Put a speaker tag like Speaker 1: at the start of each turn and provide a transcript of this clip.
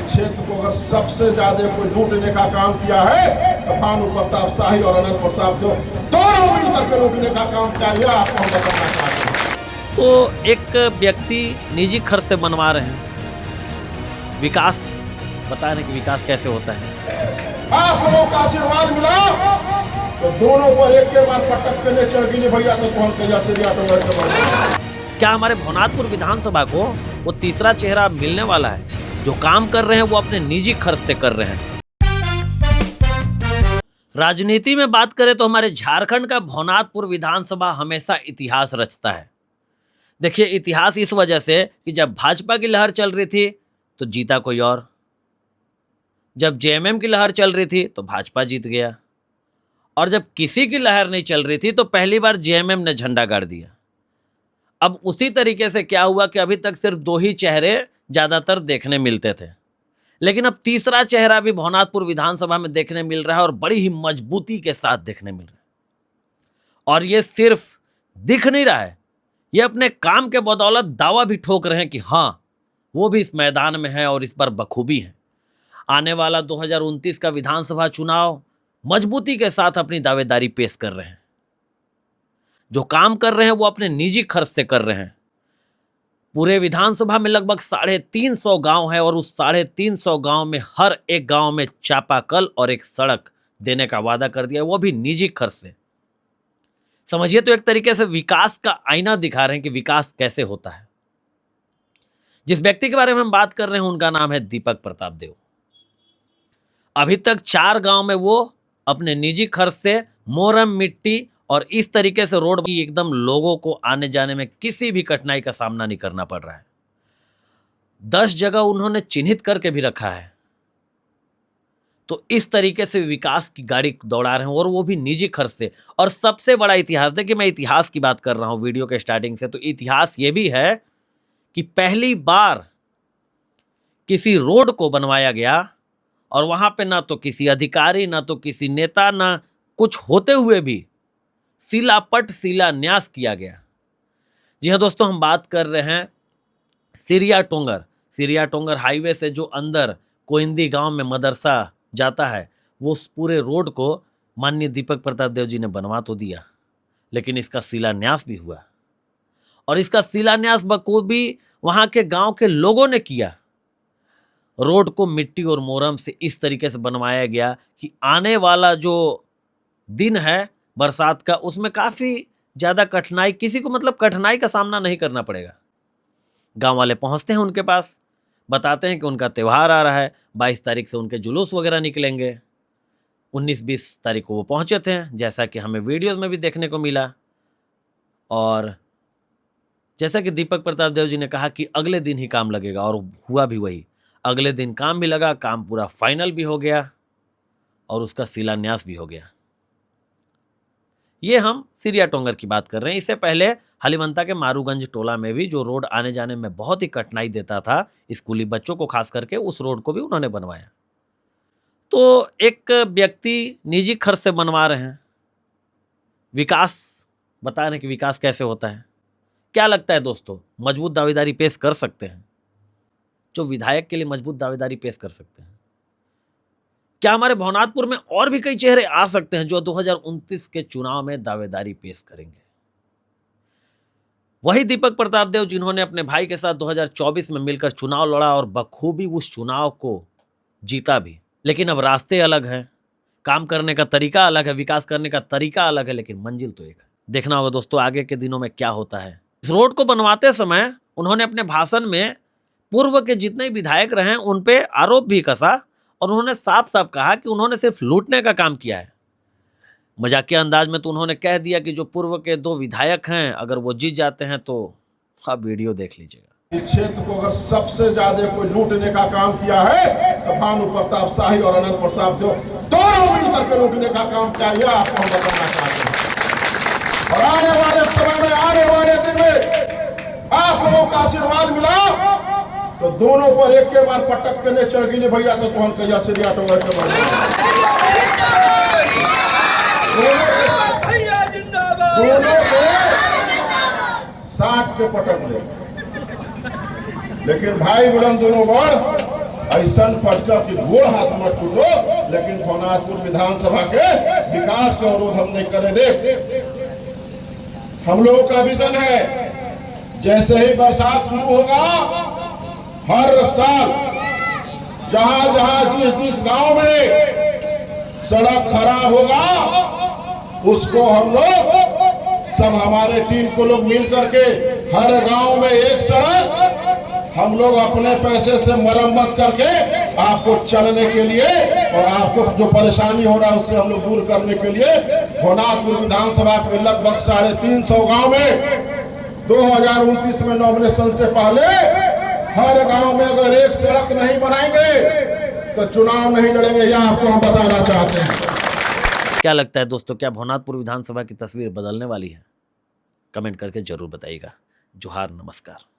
Speaker 1: क्षेत्र को अगर सबसे ज्यादा कोई लूटने का काम किया है तो भानु प्रताप शाही और अनंत प्रताप जो दोनों मिलकर के लूटने का काम किया, यह आपको हम बताना चाहते हैं।
Speaker 2: तो एक व्यक्ति निजी खर्च से बनवा रहे हैं विकास, बता रहे हैं कि विकास कैसे होता है।
Speaker 1: आप लोगों का आशीर्वाद मिला तो दोनों पर एक के बार पटक करने चढ़ गई भैया, तो कौन कहिया सीरिया टोंगर के बन।
Speaker 2: क्या हमारे भवनाथपुर विधानसभा को वो तीसरा चेहरा मिलने वाला है? जो काम कर रहे हैं वो अपने निजी खर्च से कर रहे हैं। राजनीति में बात करें तो हमारे झारखंड का भवनाथपुर विधानसभा हमेशा इतिहास रचता है। देखिए, इतिहास इस वजह से कि जब भाजपा की लहर चल रही थी तो जीता कोई और, जब जेएमएम की लहर चल रही थी तो भाजपा जीत गया, और जब किसी की लहर नहीं चल रही थी तो पहली बार जेएमएम ने झंडा गाड़ दिया। अब उसी तरीके से क्या हुआ कि अभी तक सिर्फ दो ही चेहरे ज्यादातर देखने मिलते थे, लेकिन अब तीसरा चेहरा भी भवनाथपुर विधानसभा में देखने मिल रहा है और बड़ी ही मजबूती के साथ देखने मिल रहा है। और ये सिर्फ दिख नहीं रहा है, ये अपने काम के बदौलत दावा भी ठोक रहे हैं कि हाँ, वो भी इस मैदान में है और इस पर बखूबी है। आने वाला 2029 का विधानसभा चुनाव मजबूती के साथ अपनी दावेदारी पेश कर रहे हैं। जो काम कर रहे हैं वो अपने निजी खर्च से कर रहे हैं। पूरे विधानसभा में लगभग 350 गांव है और उस 350 गांव में हर एक गांव में चापाकल और एक सड़क देने का वादा कर दिया, वो भी निजी खर्च से। समझिए, तो एक तरीके से विकास का आईना दिखा रहे हैं कि विकास कैसे होता है। जिस व्यक्ति के बारे में हम बात कर रहे हैं उनका नाम है दीपक प्रताप देव। अभी तक 4 गांव में वो अपने निजी खर्च से मोरम, मिट्टी और इस तरीके से रोड भी एकदम लोगों को आने जाने में किसी भी कठिनाई का सामना नहीं करना पड़ रहा है। 10 जगह उन्होंने चिन्हित करके भी रखा है। तो इस तरीके से विकास की गाड़ी दौड़ा रहे हैं और वो भी निजी खर्च से। और सबसे बड़ा इतिहास, देखिए मैं इतिहास की बात कर रहा हूं वीडियो के स्टार्टिंग से, तो इतिहास ये भी है कि पहली बार किसी रोड को बनवाया गया और वहां पे ना तो किसी अधिकारी, ना तो किसी नेता, ना कुछ होते हुए भी शिलान्यास किया गया। जी हाँ दोस्तों, हम बात कर रहे हैं सिरिया टोंगर हाईवे से जो अंदर कोइंदी गांव में मदरसा जाता है, वो उस पूरे रोड को माननीय दीपक प्रताप देव जी ने बनवा तो दिया, लेकिन इसका शिलान्यास भी हुआ। और इसका शिलान्यास बखूबी वहां के गांव के लोगों ने किया। रोड को मिट्टी और मोरम से इस तरीके से बनवाया गया कि आने वाला जो दिन है बरसात का, उसमें काफी ज्यादा कठिनाई, किसी को मतलब कठिनाई का सामना नहीं करना पड़ेगा। गांव वाले पहुंचते हैं उनके पास, बताते हैं कि उनका त्यौहार आ रहा है, 22 तारीख से उनके जुलूस वगैरह निकलेंगे। 19-20 तारीख को वो पहुंचे थे, जैसा कि हमें वीडियोस में भी देखने को मिला। और जैसा कि दीपक प्रताप देव जी ने कहा कि अगले दिन ही काम लगेगा, और हुआ भी वही। अगले दिन काम भी लगा, काम पूरा फाइनल भी हो गया और उसका शिलान्यास भी हो गया। ये हम सिरिया टोंगर की बात कर रहे हैं। इससे पहले हलीमंता के मारूगंज टोला में भी जो रोड आने जाने में बहुत ही कठिनाई देता था स्कूली बच्चों को, खास करके, उस रोड को भी उन्होंने बनवाया। तो एक व्यक्ति निजी खर्च से बनवा रहे हैं विकास, बता रहे हैं कि विकास कैसे होता है। क्या लगता है दोस्तों, मजबूत दावेदारी पेश कर सकते हैं? जो विधायक के लिए मजबूत दावेदारी पेश कर सकते हैं, क्या हमारे भवनाथपुर में और भी कई चेहरे आ सकते हैं जो 2029 के चुनाव में दावेदारी पेश करेंगे? वही दीपक प्रताप देव जिन्होंने अपने भाई के साथ 2024 में मिलकर चुनाव लड़ा और बखूबी उस चुनाव को जीता भी। लेकिन अब रास्ते अलग हैं, काम करने का तरीका अलग है, विकास करने का तरीका अलग है, लेकिन मंजिल तो एक है। देखना होगा दोस्तों आगे के दिनों में क्या होता है। इस रोड को बनवाते समय उन्होंने अपने भाषण में पूर्व के जितने विधायक रहे उन पे आरोप भी कसा और उन्होंने साफ साफ कहा कि उन्होंने सिर्फ लूटने का काम किया है। मजाकिया अंदाज में तो उन्होंने कह दिया कि जो पूर्व के 2 विधायक हैं, अगर वो जीत जाते हैं तो आप वीडियो देख लीजिएगा।
Speaker 1: इस क्षेत्र को अगर सबसे ज्यादा कोई लूटने का काम किया है तो भानु प्रताप शाही और अनंत प्रताप जो दोनों मिलकर के लूटने का काम किया, यह आपको हम बताना चाहते हैं। और आने वाले समय में, आने वाले दिन में आप लोगों का आशीर्वाद मिला तो दोनों पर एक के बार पटक करने चढ़ गई भैया, तो कौन कहिया सीरिया टोंगर के बन। दोनों को 60 के पटक दे, लेकिन भाई बुलंद दोनों बड़ ऐसा पटकर कि गोड़ हाथ मत टूटो, लेकिन भवनाथपुर विधानसभा के विकास का अवरोध हम नहीं करे दे। हम लोगों का विजन है, जैसे ही बरसात शुरू होगा, हर साल जहां जहां जिस गांव में सड़क खराब होगा, उसको हम लोग सब हमारे टीम को लोग मिल करके हर गांव में एक सड़क हम लोग अपने पैसे से मरम्मत करके आपको चलने के लिए और आपको जो परेशानी हो रहा है उससे हम लोग दूर करने के लिए भवनाथपुर विधानसभा के लगभग 350 गांव में 2029 में नॉमिनेशन से पहले हर गांव में अगर एक सड़क नहीं बनाएंगे तो चुनाव नहीं लड़ेंगे, यह आपको हम बताना चाहते हैं।
Speaker 2: क्या लगता है दोस्तों, क्या भवनाथपुर विधानसभा की तस्वीर बदलने वाली है? कमेंट करके जरूर बताइएगा। जोहार, नमस्कार।